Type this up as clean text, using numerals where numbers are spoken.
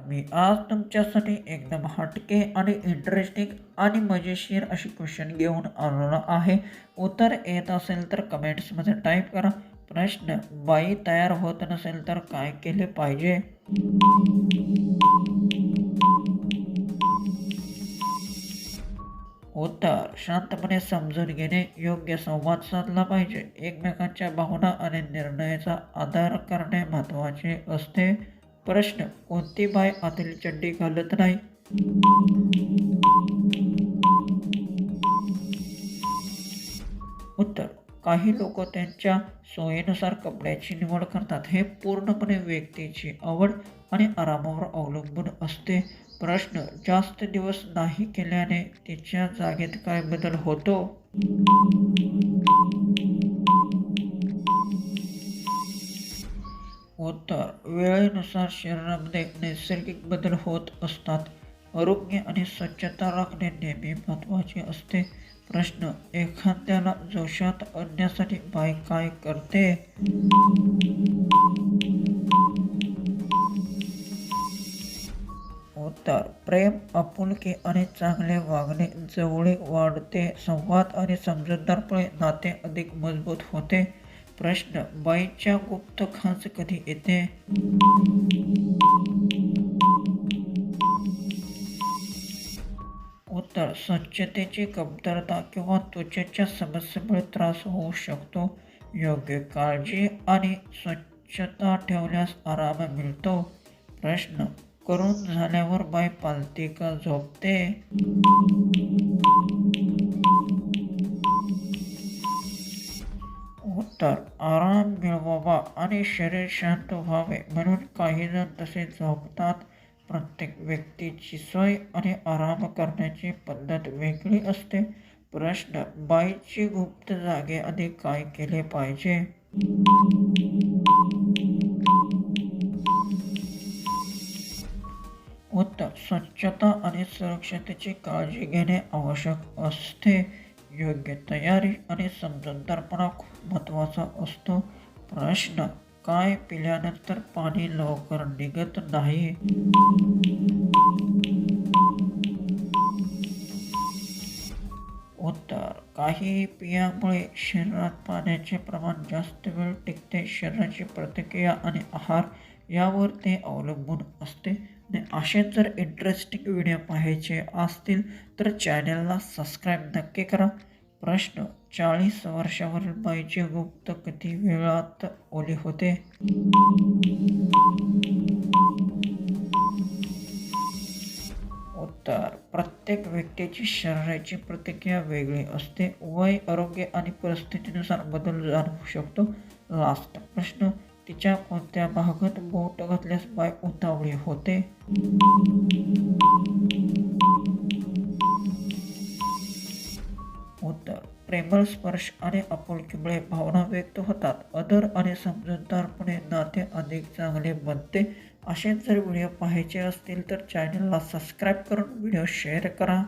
मी आज तुमच्यासाठी एकदम हटके आणि इंटरेस्टिंग आणि मजेशीर अशी क्वेश्चन घेऊन आलेलो आहे. उत्तर येत असेल तर कमेंट्समध्ये टाईप करा. प्रश्न: बाई तयार होत नसेल तर काय केले पाहिजे? उत्तर: शांतपणे समजून घेणे, योग्य संवाद साधला पाहिजे, एकमेकांच्या भावना आणि निर्णयाचा आदर करणे महत्त्वाचे असते. प्रश्न: कोणती बाई आतली चड्डी घालत नाही? उत्तर: काही लोक त्यांच्या सोयीनुसार कपड्याची निवड करतात. हे पूर्णपणे व्यक्तीची आवड आणि आरामावर अवलंबून असते. प्रश्न: जास्त दिवस नाही केल्याने तिच्या जागेत काय बदल होतो? उत्तर: वेळेनुसार शरीरामध्ये नैसर्गिक बदल होत असतात. आरोग्य आणि स्वच्छता राखणे नेहमी महत्त्वाचे असते. प्रश्न: एखाद्याला जोशात आणण्यासाठी बाई काय करते? उत्तर: प्रेम, आपुलकी आणि चांगले वागणे जवळीक वाढते. संवाद आणि समजूतदारपणे नाते अधिक मजबूत होते. प्रश्न: बाईंच्या गुप्त खाच कधी येते? उत्तर: स्वच्छतेची कमतरता किंवा त्वचेच्या समस्येमुळे त्रास होऊ शकतो. योग्य काळजी आणि स्वच्छता ठेवल्यास आराम मिळतो. प्रश्न: करून झाल्यावर बाई पालती का झोपते? उत्तर: आराम मिळवावा आणि शरीर शांत व्हावे म्हणून काही जण तसे झोपतात. प्रत्येक व्यक्तीची सोय आणि आराम करण्याची पद्धत वेगळी असते. प्रश्न: बाईची गुप्त जागेआधी काय केले पाहिजे? उत्तर: स्वच्छता आणि सुरक्षतेची काळजी घेणे आवश्यक असते. योग्य तयारी आणि समजूतदारपणा खूप महत्त्वाचा असतो. प्रश्न: काय पिल्यानंतर पाणी लवकर निघत नाही? उत्तर: काही पेयामुळे शरीरात पाण्याचे प्रमाण जास्त वेळ टिकते. शरीराची प्रतिक्रिया आणि आहार यावर ते अवलंबून असते. आणि असेच जर इंटरेस्टिंग व्हिडिओ पाहायचे असतील तर चॅनलला सबस्क्राईब नक्की करा. प्रश्न: 40 वर्षावरील बाईची गुप्त किती वेळात ओली होते? उत्तर: प्रत्येक व्यक्तीची शरीराची प्रतिक्रिया वेगळी असते. वय, आरोग्य आणि परिस्थितीनुसार बदल जाणवू शकतो. लास्ट प्रश्न: तिच्या कोणत्या भागात बोट घातल्यास बाई उतावळी होते? उत्तर: प्रेमळ स्पर्श आणि आपुलकीमुळे भावना व्यक्त होतात. आदर आणि समजूतदारपणे नाते अधिक चांगले बनते. असेच जर व्हिडिओ पाहायचे असतील तर चॅनलला सबस्क्राईब करून व्हिडिओ शेअर करा.